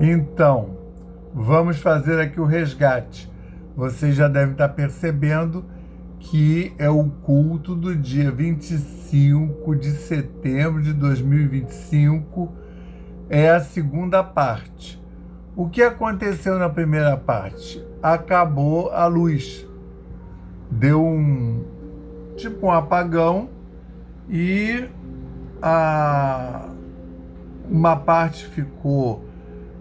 Então, vamos fazer aqui o resgate. Vocês já devem estar percebendo que é o culto do dia 25 de setembro de 2025, é a segunda parte. O que aconteceu na primeira parte? Acabou a luz. Deu um apagão e uma parte ficou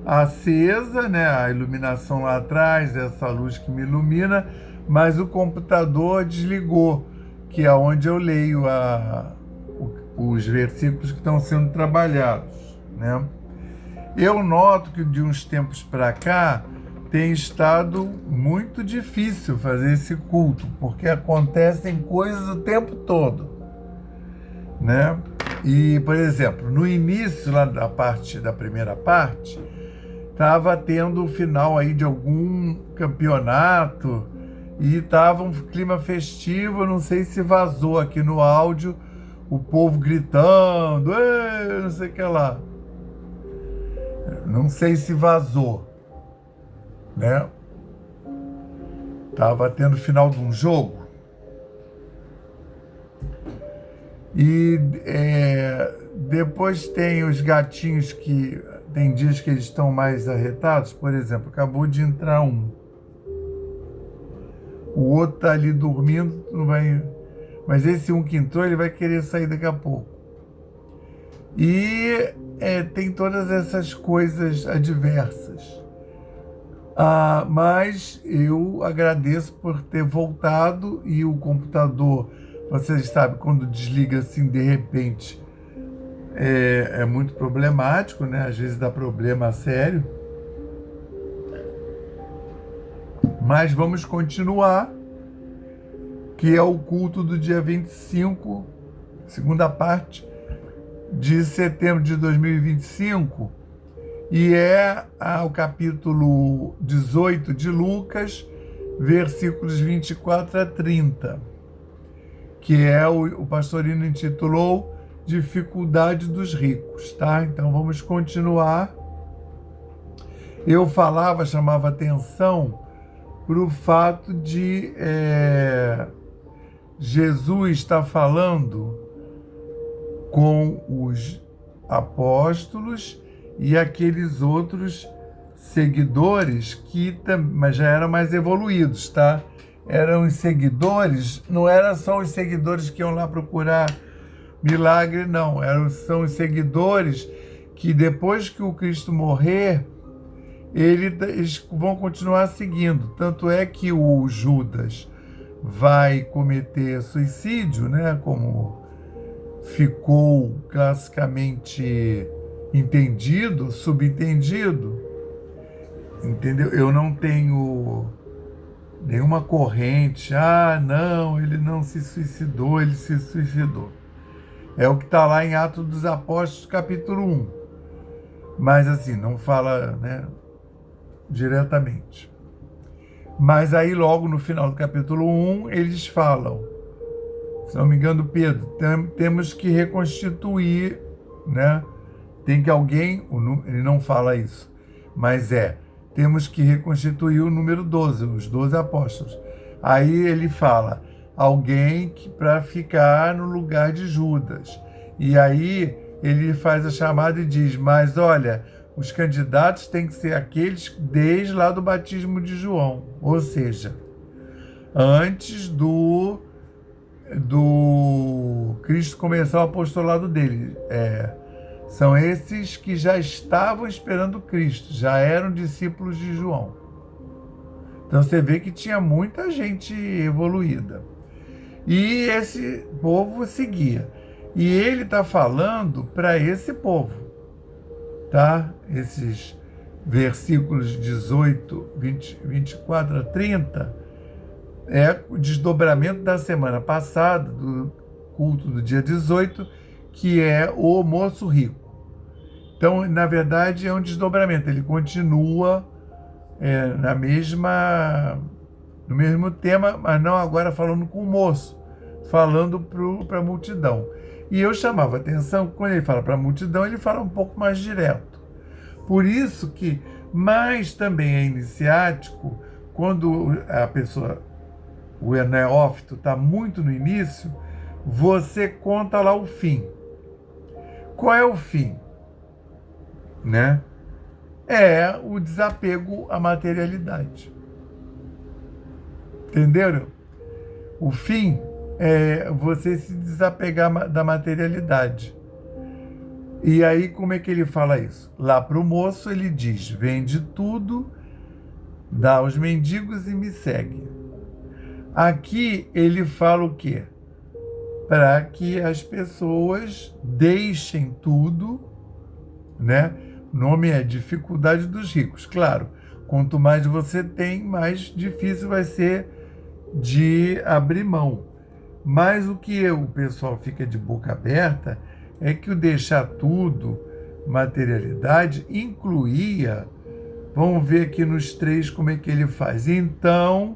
acesa, né? A iluminação lá atrás, essa luz que me ilumina, mas o computador desligou, que é onde eu leio os versículos que estão sendo trabalhados, né? Eu noto que de uns tempos para cá tem estado muito difícil fazer esse culto, porque acontecem coisas o tempo todo, né? E, por exemplo, no início lá da primeira parte, estava tendo o final aí de algum campeonato e estava um clima festivo. Não sei se vazou aqui no áudio o povo gritando, não sei o que lá. Não sei se vazou, né? Tava tendo o final de um jogo. E depois tem os gatinhos que tem dias que eles estão mais arretados. Por exemplo, acabou de entrar um. O outro tá ali dormindo, não vai. Mas esse um que entrou, ele vai querer sair daqui a pouco. E tem todas essas coisas adversas. Mas eu agradeço por ter voltado, e o computador, vocês sabem, quando desliga assim de repente, é muito problemático, né? Às vezes dá problema sério. Mas vamos continuar, que é o culto do dia 25, segunda parte, de setembro de 2025, e é o capítulo 18 de Lucas, versículos 24 a 30, que o pastorino intitulou Dificuldade dos Ricos, tá? Então vamos continuar. Eu chamava atenção para o fato de Jesus estar falando com os apóstolos e aqueles outros seguidores mas já eram mais evoluídos, tá? Eram os seguidores, não eram só os seguidores que iam lá procurar milagre, não. São os seguidores que depois que o Cristo morrer, eles vão continuar seguindo. Tanto é que o Judas vai cometer suicídio, né? Como ficou classicamente entendido, subentendido, entendeu? Eu não tenho nenhuma corrente, não, ele não se suicidou, ele se suicidou. É o que está lá em Atos dos Apóstolos, capítulo 1. Mas assim, não fala, né, diretamente. Mas aí logo no final do capítulo 1, eles falam, se não me engano, Pedro, temos que reconstituir, né? Tem que alguém, ele não fala isso, mas temos que reconstituir o número 12, os 12 apóstolos. Aí ele fala, alguém para ficar no lugar de Judas. E aí ele faz a chamada e diz, mas olha, os candidatos têm que ser aqueles desde lá do batismo de João, ou seja, antes do Cristo começar o apostolado dele. São esses que já estavam esperando Cristo, já eram discípulos de João. Então você vê que tinha muita gente evoluída. E esse povo seguia. E ele está falando para esse povo, tá? Esses versículos 18, 24 a 30, o desdobramento da semana passada, do culto do dia 18, que é o moço rico. Então, na verdade, é um desdobramento. Ele continua no mesmo tema, mas não agora falando com o moço, falando para a multidão. E eu chamava atenção, quando ele fala para a multidão, ele fala um pouco mais direto. Por isso que, mas também é iniciático, quando a pessoa, o neófito, está muito no início, você conta lá o fim. Qual é o fim? Né? É o desapego à materialidade. Entenderam? O fim é você se desapegar da materialidade. E aí, como é que ele fala isso? Lá para o moço, ele diz: vende tudo, dá aos mendigos e me segue. Aqui ele fala o quê? Para que as pessoas deixem tudo, né? O nome é dificuldade dos ricos. Claro, quanto mais você tem, mais difícil vai ser de abrir mão. Mas o que o pessoal fica de boca aberta é que o deixar tudo, materialidade, incluía, vamos ver aqui nos 3 como é que ele faz. Então,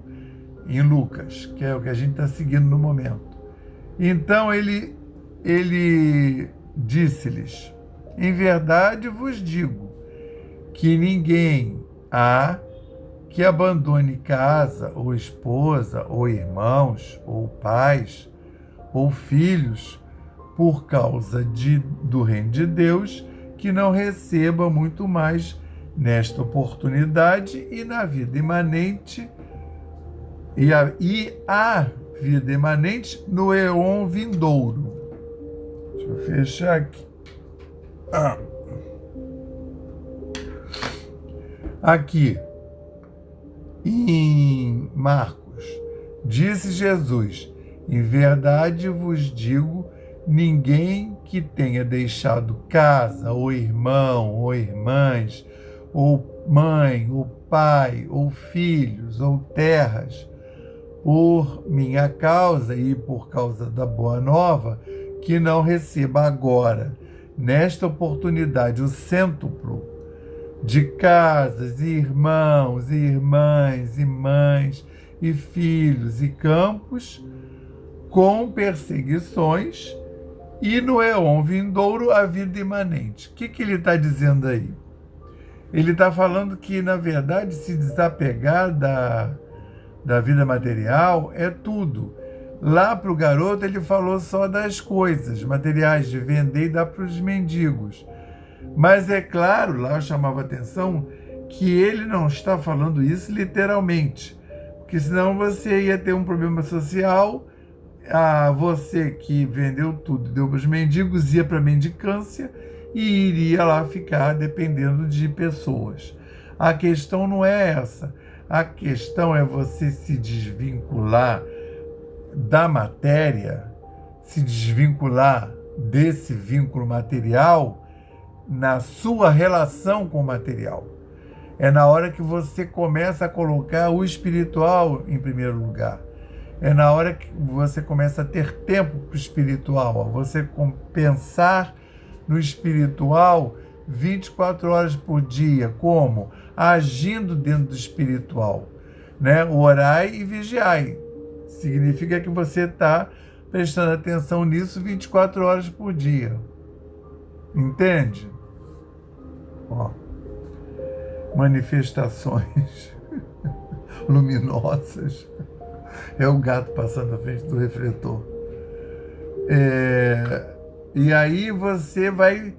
em Lucas, que é o que a gente está seguindo no momento. Então ele disse-lhes: em verdade vos digo que ninguém há que abandone casa, ou esposa, ou irmãos, ou pais, ou filhos, por causa do reino de Deus, que não receba muito mais nesta oportunidade e na vida imanente, e a vida imanente no éon vindouro. Deixa eu fechar aqui. Aqui, em Marcos, disse Jesus: em verdade vos digo, ninguém que tenha deixado casa, ou irmão, ou irmãs, ou mãe, ou pai, ou filhos, ou terras, por minha causa e por causa da boa nova, que não receba agora, nesta oportunidade, o cêntuplo de casas, e irmãos, e irmãs, e mães, e filhos, e campos, com perseguições, e no éon vindouro a vida imanente. O que ele está dizendo aí? Ele está falando que, na verdade, se desapegar da vida material é tudo. Lá para o garoto ele falou só das coisas materiais, de vender e dar para os mendigos. Mas é claro, lá eu chamava atenção, que ele não está falando isso literalmente, porque senão você ia ter um problema social. Você que vendeu tudo, deu para os mendigos, ia para a mendicância e iria lá ficar dependendo de pessoas. A questão não é essa. A questão é você se desvincular da matéria, se desvincular desse vínculo material na sua relação com o material. É na hora que você começa a colocar o espiritual em primeiro lugar. É na hora que você começa a ter tempo para o espiritual, a você pensar no espiritual 24 horas por dia. Como? Agindo dentro do espiritual, né? Orai e vigiai. Significa que você está prestando atenção nisso 24 horas por dia. Entende? Ó, manifestações luminosas. É o gato passando na frente do refletor. E aí você vai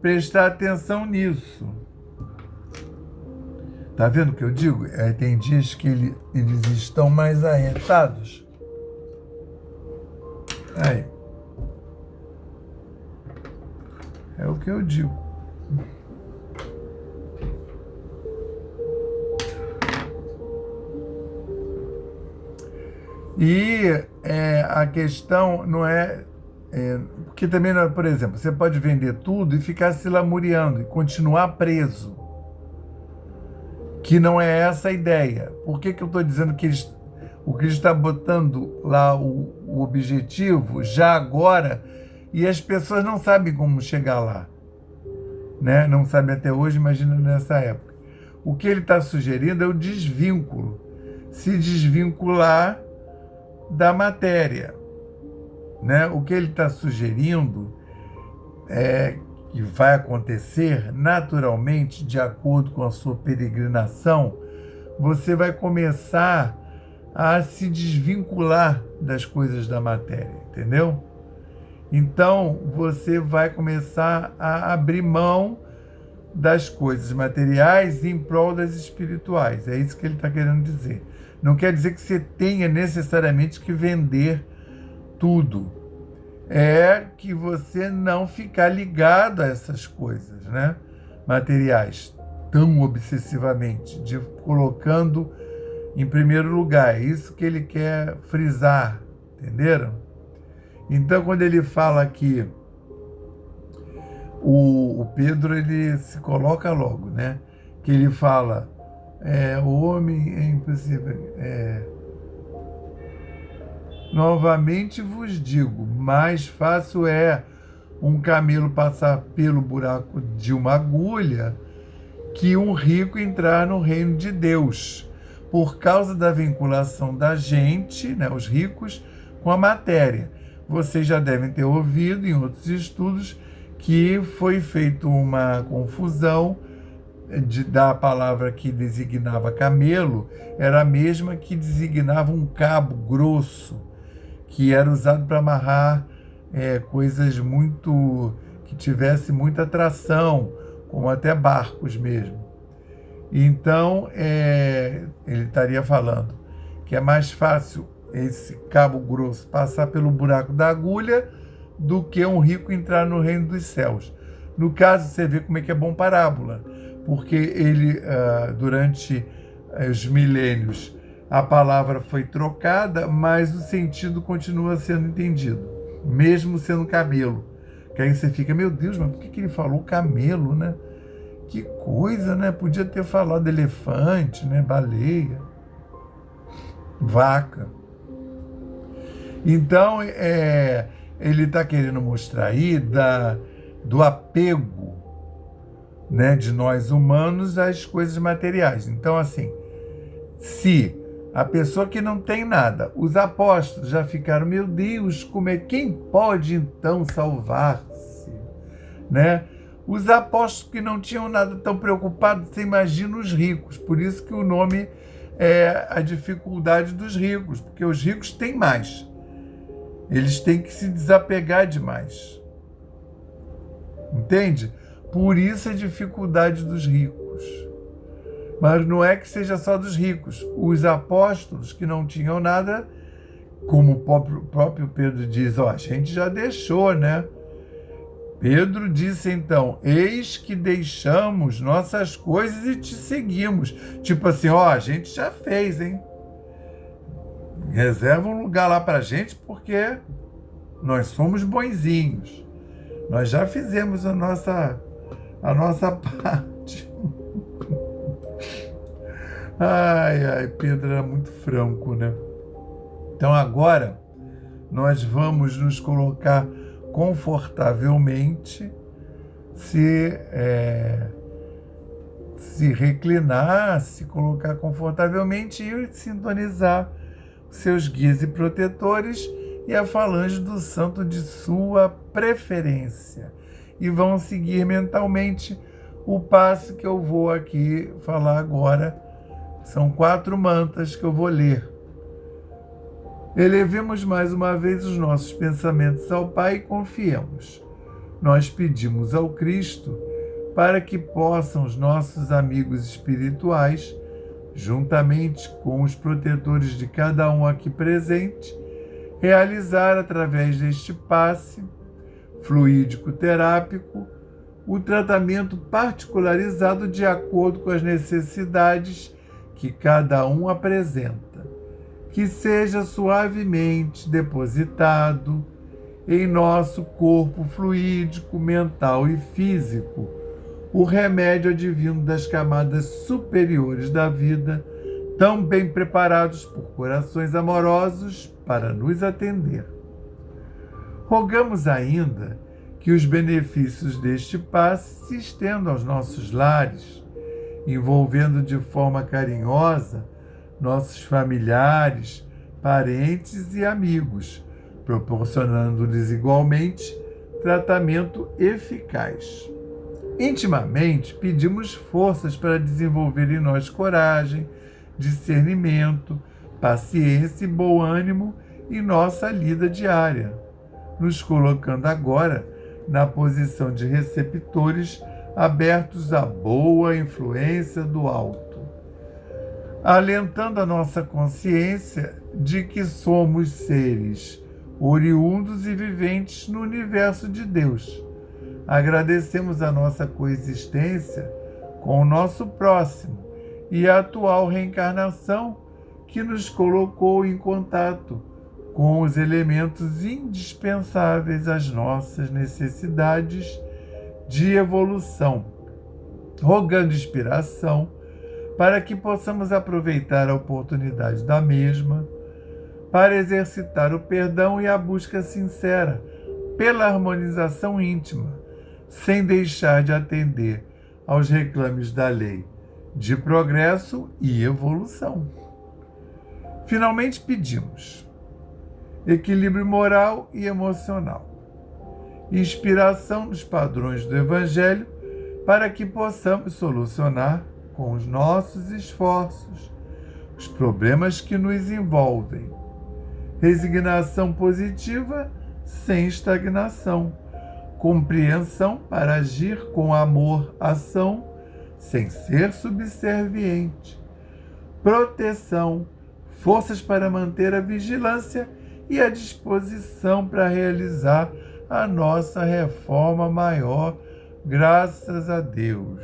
prestar atenção nisso. Tá vendo o que eu digo? Tem dias que eles estão mais arretados. Aí. É o que eu digo. E a questão não é... porque também, por exemplo, você pode vender tudo e ficar se lamuriando e continuar preso. Que não é essa a ideia. Por que eu estou dizendo que o Cristo está botando lá o objetivo já agora e as pessoas não sabem como chegar lá? Né? Não sabem até hoje, imagina nessa época. O que ele está sugerindo é o desvínculo. Se desvincular da matéria, né? O que ele está sugerindo é que vai acontecer naturalmente, de acordo com a sua peregrinação, você vai começar a se desvincular das coisas da matéria, entendeu? Então, você vai começar a abrir mão das coisas materiais em prol das espirituais. É isso que ele está querendo dizer. Não quer dizer que você tenha necessariamente que vender tudo. É que você não ficar ligado a essas coisas, né, materiais, tão obsessivamente, colocando em primeiro lugar. É isso que ele quer frisar, entenderam? Então, quando ele fala aqui, o Pedro, ele se coloca logo, né? Que ele fala, o homem é impossível. Novamente vos digo, mais fácil é um camelo passar pelo buraco de uma agulha que um rico entrar no reino de Deus, por causa da vinculação da gente, né, os ricos, com a matéria. Vocês já devem ter ouvido em outros estudos que foi feita uma confusão da palavra que designava camelo, era a mesma que designava um cabo grosso, que era usado para amarrar coisas que tivesse muita tração, como até barcos mesmo. Então, ele estaria falando que é mais fácil esse cabo grosso passar pelo buraco da agulha do que um rico entrar no reino dos céus. No caso, você vê como é que é bom parábola, porque ele, durante os milênios, a palavra foi trocada, mas o sentido continua sendo entendido, mesmo sendo camelo. Que aí você fica, meu Deus, mas por que ele falou camelo, né? Que coisa, né? Podia ter falado elefante, né? Baleia, vaca. Então, ele está querendo mostrar aí do apego, né, de nós humanos às coisas materiais. Então, assim, se a pessoa que não tem nada, os apóstolos já ficaram, meu Deus, quem pode então salvar-se, né? Os apóstolos que não tinham nada tão preocupados, você imagina os ricos. Por isso que o nome é a dificuldade dos ricos, porque os ricos têm mais. Eles têm que se desapegar demais. Entende? Por isso a dificuldade dos ricos. Mas não é que seja só dos ricos. Os apóstolos que não tinham nada, como o próprio Pedro diz, a gente já deixou, né? Pedro disse então, eis que deixamos nossas coisas e te seguimos. Tipo assim, a gente já fez, hein? Reserva um lugar lá pra gente, porque nós somos bonzinhos. Nós já fizemos a nossa parte. Ai, Pedro era muito franco, né? Então agora nós vamos nos colocar confortavelmente, se reclinar, se colocar confortavelmente e sintonizar seus guias e protetores e a falange do santo de sua preferência. E vão seguir mentalmente o passo que eu vou aqui falar agora. São 4 mantas que eu vou ler. Elevemos mais uma vez os nossos pensamentos ao Pai e confiemos. Nós pedimos ao Cristo para que possam os nossos amigos espirituais, juntamente com os protetores de cada um aqui presente, realizar através deste passe fluídico terápico o tratamento particularizado de acordo com as necessidades que cada um apresenta, que seja suavemente depositado em nosso corpo fluídico, mental e físico, o remédio advindo das camadas superiores da vida, tão bem preparados por corações amorosos para nos atender. Rogamos ainda que os benefícios deste passe se estendam aos nossos lares, envolvendo de forma carinhosa nossos familiares, parentes e amigos, proporcionando-lhes igualmente tratamento eficaz. Intimamente, pedimos forças para desenvolver em nós coragem, discernimento, paciência e bom ânimo em nossa lida diária, nos colocando agora na posição de receptores abertos à boa influência do alto, alentando a nossa consciência de que somos seres oriundos e viventes no universo de Deus. Agradecemos a nossa coexistência com o nosso próximo e a atual reencarnação que nos colocou em contato com os elementos indispensáveis às nossas necessidades de evolução, rogando inspiração para que possamos aproveitar a oportunidade da mesma para exercitar o perdão e a busca sincera pela harmonização íntima, sem deixar de atender aos reclames da lei de progresso e evolução. Finalmente pedimos equilíbrio moral e emocional, inspiração nos padrões do Evangelho para que possamos solucionar com os nossos esforços os problemas que nos envolvem, resignação positiva sem estagnação, compreensão para agir com amor, ação, sem ser subserviente, proteção, forças para manter a vigilância e a disposição para realizar a nossa reforma maior, graças a Deus.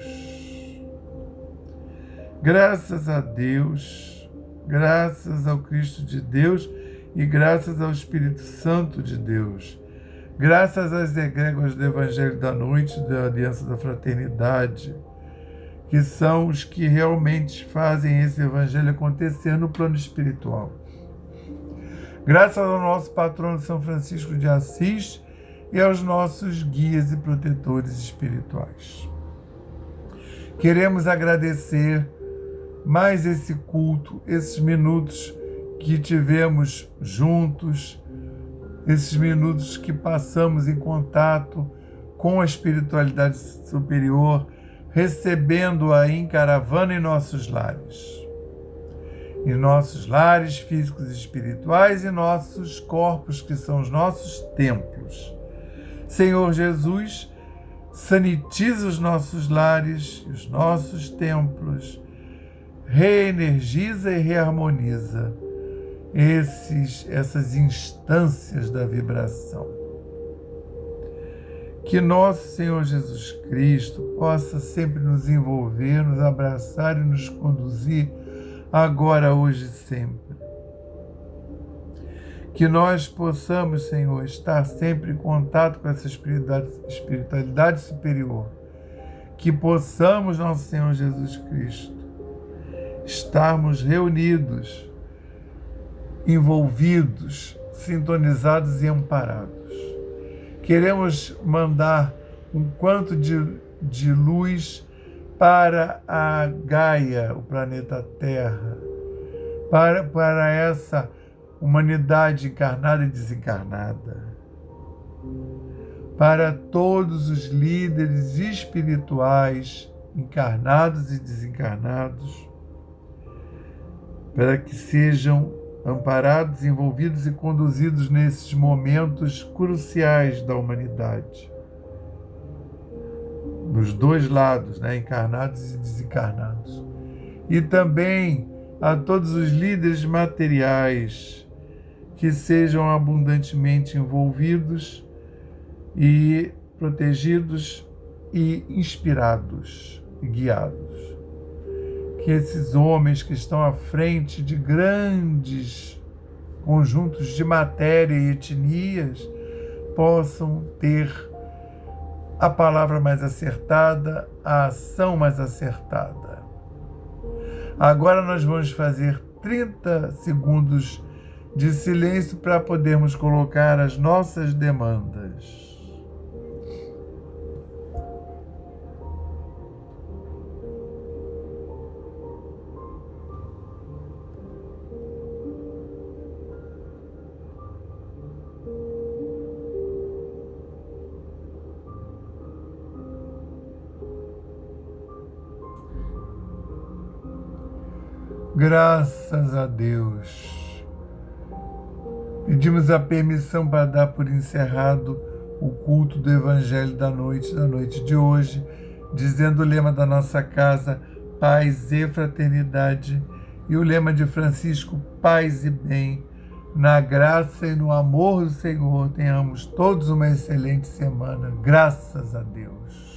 Graças a Deus, graças ao Cristo de Deus e graças ao Espírito Santo de Deus. Graças às egrégoras do Evangelho da Noite, da Aliança da Fraternidade, que são os que realmente fazem esse Evangelho acontecer no plano espiritual. Graças ao nosso patrono São Francisco de Assis e aos nossos guias e protetores espirituais. Queremos agradecer mais esse culto, esses minutos que tivemos juntos, esses minutos que passamos em contato com a espiritualidade superior, recebendo-a em caravana em nossos lares. Em nossos lares físicos e espirituais e nossos corpos, que são os nossos templos. Senhor Jesus, sanitiza os nossos lares e os nossos templos, reenergiza e reharmoniza essas instâncias da vibração. Que nosso Senhor Jesus Cristo possa sempre nos envolver, nos abraçar e nos conduzir agora, hoje e sempre. Que nós possamos, Senhor, estar sempre em contato com essa espiritualidade superior. Que possamos, nosso Senhor Jesus Cristo, estarmos reunidos, envolvidos, sintonizados e amparados. Queremos mandar um quanto de luz para a Gaia, o planeta Terra, para essa humanidade encarnada e desencarnada, para todos os líderes espirituais, encarnados e desencarnados, para que sejam amparados, envolvidos e conduzidos nesses momentos cruciais da humanidade. Nos dois lados, né, encarnados e desencarnados. E também a todos os líderes materiais que sejam abundantemente envolvidos e protegidos e inspirados e guiados. Que esses homens que estão à frente de grandes conjuntos de matéria e etnias possam ter a palavra mais acertada, a ação mais acertada. Agora nós vamos fazer 30 segundos de silêncio para podermos colocar as nossas demandas. Graças a Deus. Pedimos a permissão para dar por encerrado o culto do Evangelho da noite de hoje, dizendo o lema da nossa casa, paz e fraternidade, e o lema de Francisco, paz e bem. Na graça e no amor do Senhor, tenhamos todos uma excelente semana. Graças a Deus.